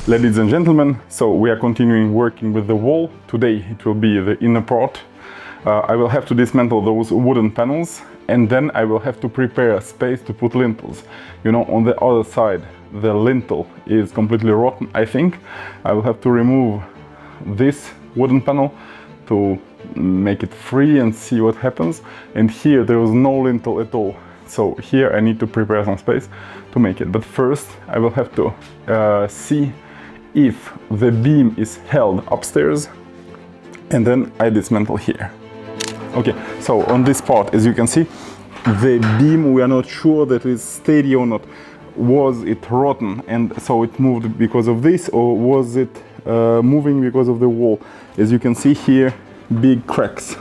Ladies and gentlemen, so we are continuing working with the wall. Today it will be the inner part. I will have to dismantle those wooden panels, and then I will have to prepare a space to put lintels. You know, on the other side the lintel is completely rotten, I think. I will have to remove this wooden panel to make it free and see what happens. And here there was no lintel at all. So here I need to prepare some space to make it. But first I will have to see if the beam is held upstairs, and then I dismantle here. Okay, so on this part, as you can see, the beam, we are not sure that it's steady or not. Was it rotten and so it moved because of this, or was it moving because of the wall? As you can see here, big cracks.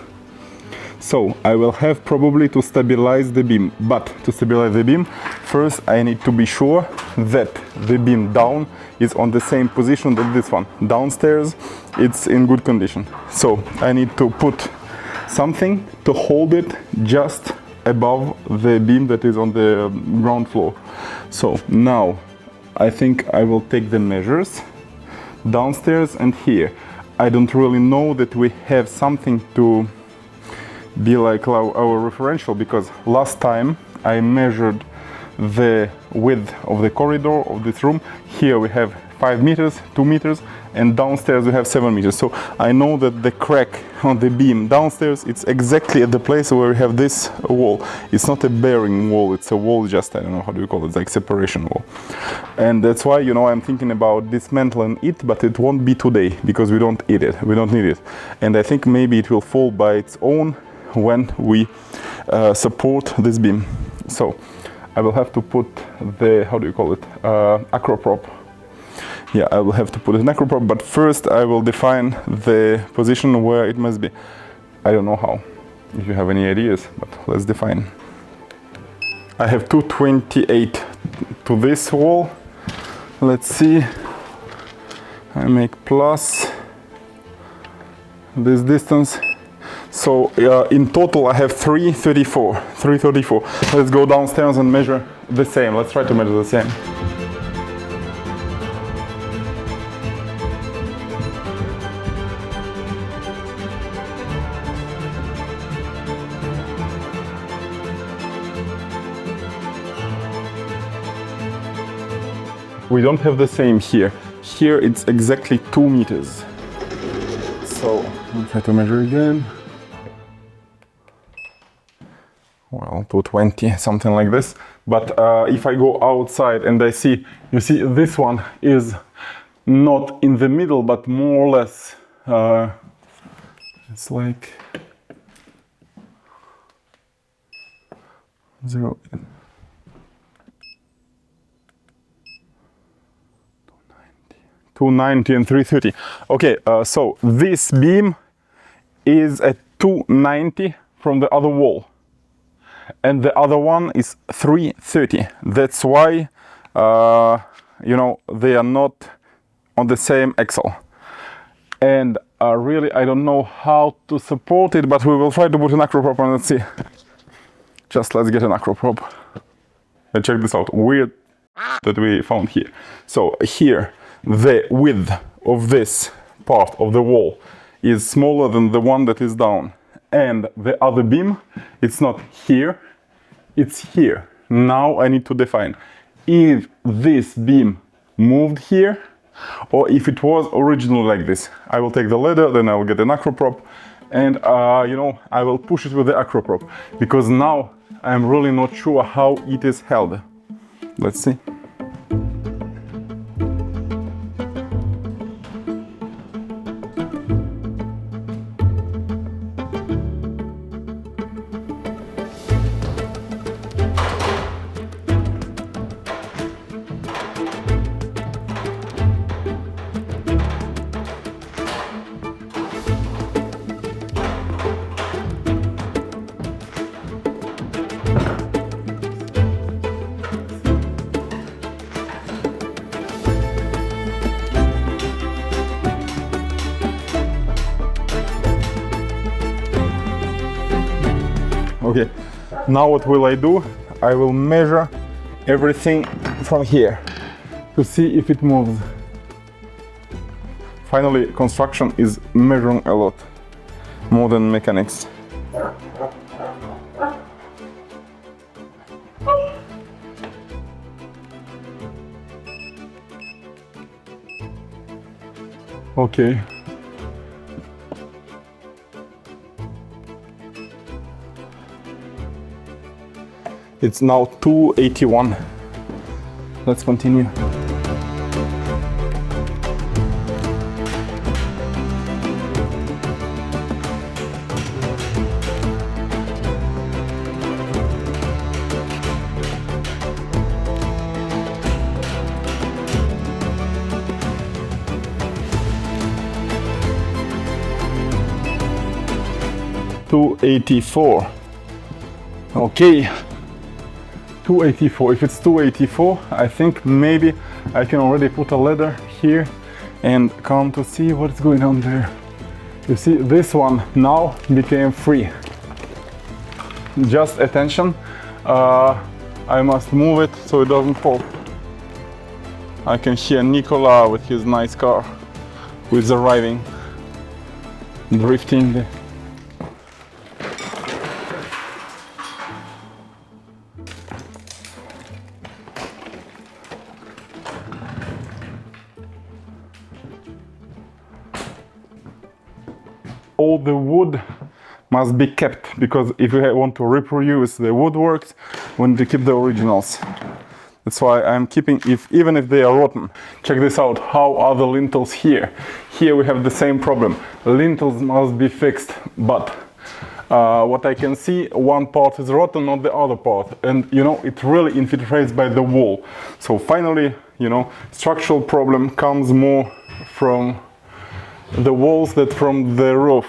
So I will have probably to stabilize the beam, but to stabilize the beam, first I need to be sure that the beam down is on the same position that this one. Downstairs it's in good condition. So I need to put something to hold it just above the beam that is on the ground floor. So now I think I will take the measures downstairs and here. I don't really know that we have something to be like our referential, because last time I measured the width of the corridor of this room. Here we have 5 meters, 2 meters, and downstairs we have 7 meters. So I know that the crack on the beam downstairs, it's exactly at the place where we have this wall. It's not a bearing wall, it's a wall just, I don't know how do you call it, like separation wall. And that's why, you know, I'm thinking about dismantling it, but it won't be today because we don't need it, And I think maybe it will fall by its own when we support this beam. So I will have to put the, how do you call it, acroprop. Yeah, I will have to put an acroprop, but first I will define the position where it must be. I don't know how, if you have any ideas, but let's define. I have 228 to this wall. Let's see, I make plus this distance. So in total I have 334. Let's go downstairs and measure the same. Let's try to measure the same. We don't have the same here. Here it's exactly 2 meters. So I'll try to measure again. Well, 220, something like this. But if I go outside and I see, you see this one is not in the middle, but more or less, it's like 0. 290 and 330. Okay, so this beam is at 290 from the other wall, and the other one is 330. That's why, you know, they are not on the same axle. And really, I don't know how to support it, but we will try to put an acroprop on. Let's see. Just let's get an acroprop. And check this out. Weird that we found here. So here, the width of this part of the wall is smaller than the one that is down, and the other beam, it's not here, it's here. Now I need to define if this beam moved here or if it was originally like this. I will take the ladder, then I will get an acroprop, and you know, I will push it with the acroprop, because now I'm really not sure how it is held. Let's see. Okay, now what will I do? I will measure everything from here to see if it moves. Finally, construction is measuring a lot more than mechanics. Okay. It's now 281. Let's continue. $284. Okay, 284. If it's 284, I think maybe I can already put a ladder here and come to see what's going on there. You see, this one now became free. Just attention, I must move it so it doesn't fall. I can hear Nicola with his nice car, who is arriving, drifting there. All the wood must be kept, because if you want to reproduce the woodworks, we need to keep the originals. That's why I'm keeping, even if they are rotten. Check this out. How are the lintels here? Here we have the same problem. Lintels must be fixed, but what I can see, one part is rotten, not the other part, and you know, it really infiltrates by the wall. So finally, you know, structural problem comes more from the walls than from the roof.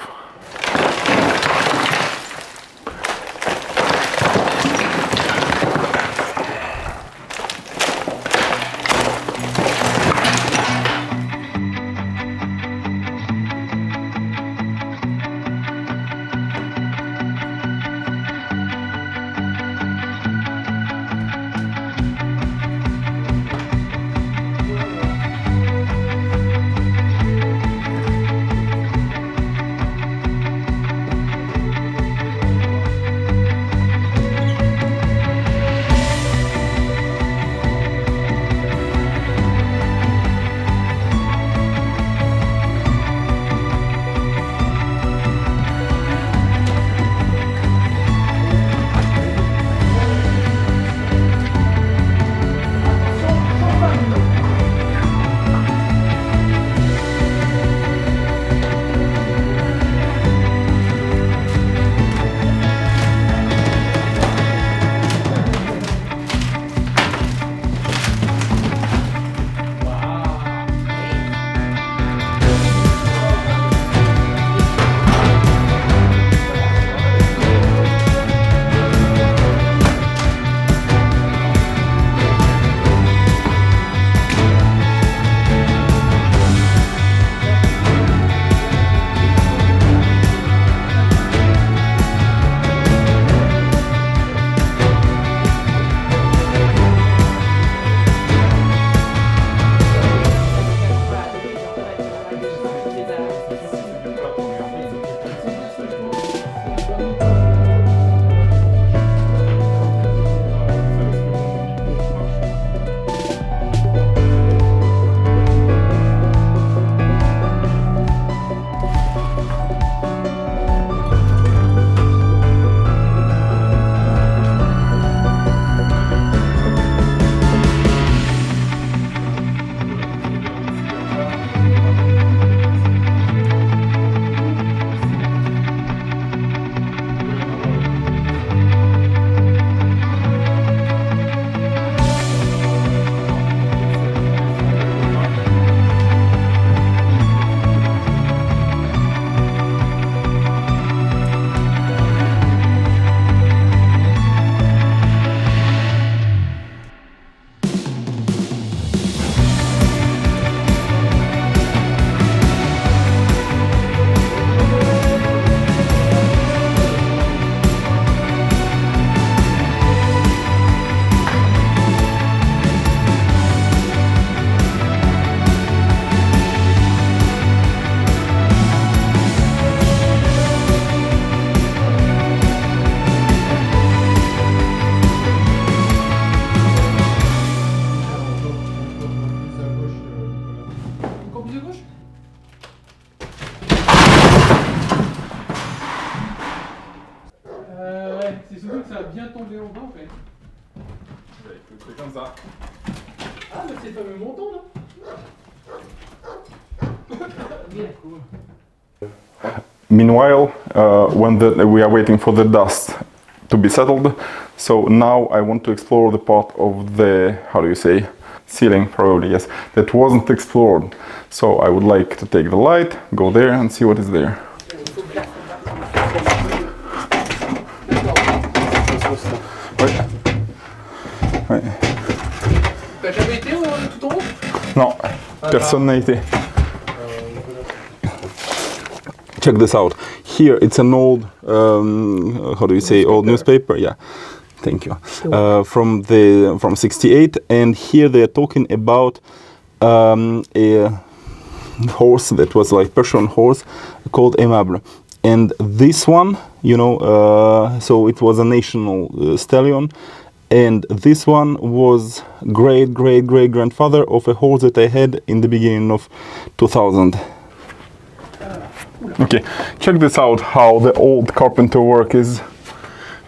C'est comme ça. Ah, mais c'est le fameux montant, non? Meanwhile, when we are waiting for the dust to be settled, so now I want to explore the part of the, how do you say, ceiling, probably, yes, that wasn't explored. So I would like to take the light, go there and see what is there. Ouais. T'as jamais été tout en haut? Non, personne n'a été. Check this out. Here it's an old, how do you say, old newspaper? Yeah, thank you. From '68, and here they are talking about a horse that was like Persian horse called Aimable. And this one, you know, so it was a national stallion, and this one was great-great-great-grandfather of a horse that I had in the beginning of 2000. Okay, check this out, how the old carpenter work is.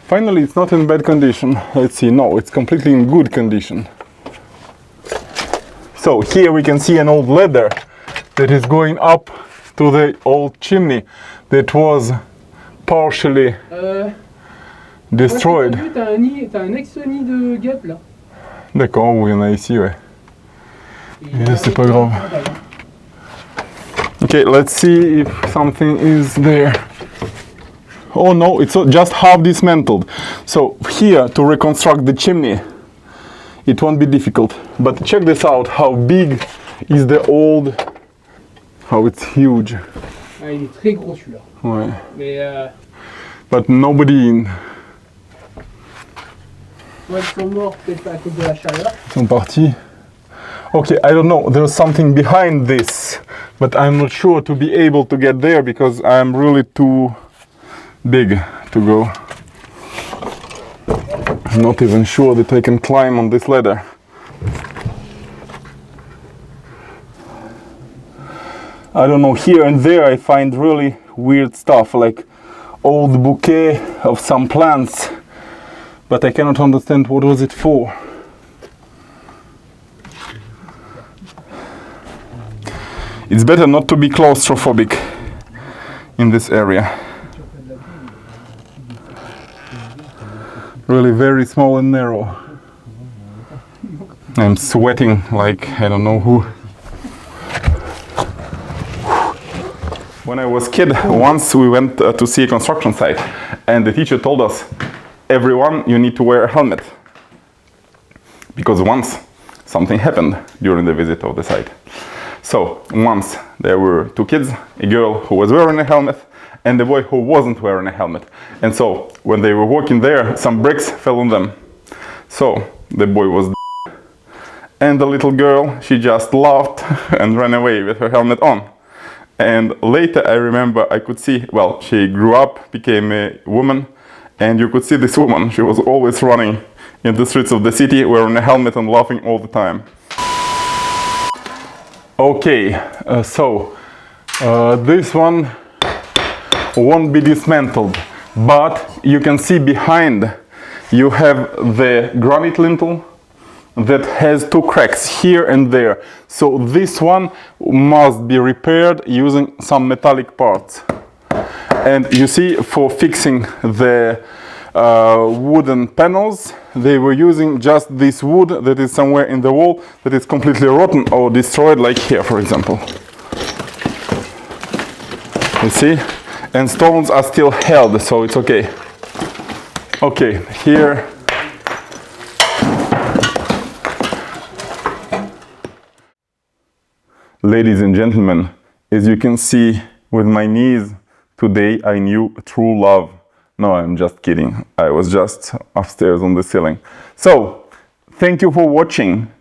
Finally, it's not in bad condition. Let's see, no, it's completely in good condition. So here we can see an old ladder that is going up to the old chimney that was partially destroyed. T'as un ex-nid de guêpe là. D'accord, oui, il y en a ici, ouais. Et c'est pas grave. Okay, let's see if something is there. Oh no, it's just half dismantled. So here, to reconstruct the chimney, it won't be difficult. But check this out, how big is the old, how it's huge. Ah, il est très gros celui-là. Ouais. Mais But nobody in. ouais, ils sont morts peut-être à cause de la chaleur. Ils sont partis. Okay, I don't know, there's something behind this, but I'm not sure to be able to get there because I'm really too big to go. I'm not even sure that I can climb on this ladder. I don't know, here and there I find really weird stuff, like old bouquet of some plants, but I cannot understand what was it for. It's better not to be claustrophobic in this area. Really very small and narrow. I'm sweating like I don't know who. When I was a kid, once we went to see a construction site, and the teacher told us, everyone, you need to wear a helmet. Because once something happened during the visit of the site. So once there were two kids, a girl who was wearing a helmet and a boy who wasn't wearing a helmet. And so when they were walking there, some bricks fell on them. So the boy was dead. And the little girl, she just laughed and ran away with her helmet on. And later I remember I could see, well, she grew up, became a woman, and you could see this woman. She was always running in the streets of the city wearing a helmet and laughing all the time. Okay, this one won't be dismantled, but you can see behind you have the granite lintel that has two cracks here and there. So this one must be repaired using some metallic parts. And you see, for fixing the wooden panels, they were using just this wood that is somewhere in the wall that is completely rotten or destroyed, like here, for example. You see? And stones are still held, so it's okay. Okay, here. Ladies and gentlemen, as you can see with my knees, today I knew true love. No, I'm just kidding. I was just upstairs on the ceiling. So, thank you for watching.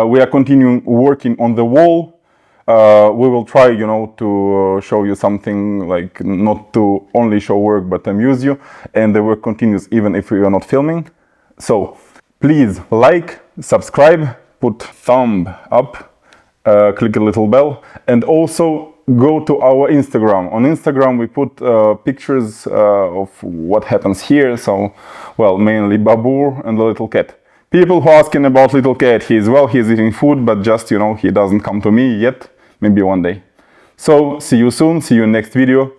We are continuing working on the wall. We will try, you know, to show you something, like not to only show work, but amuse you. And the work continues even if we are not filming. So, please like, subscribe, put thumb up, click a little bell, and also go to our Instagram. On Instagram we put pictures of what happens here, so, well, mainly Babur and the little cat. People who are asking about little cat, he's eating food, but just, you know, he doesn't come to me yet. Maybe one day. So, see you soon, see you in next video.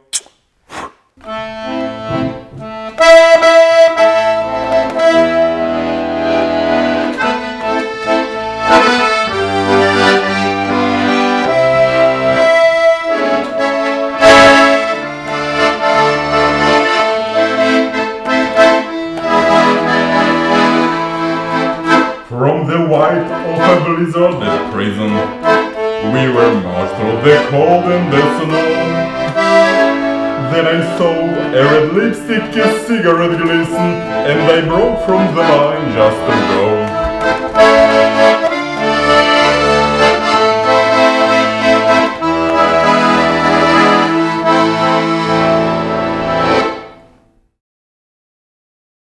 From the white of a blizzarded prison, we were marched through the cold and the snow. Then I saw a red lipstick, a cigarette glisten, and I broke from the line just to go.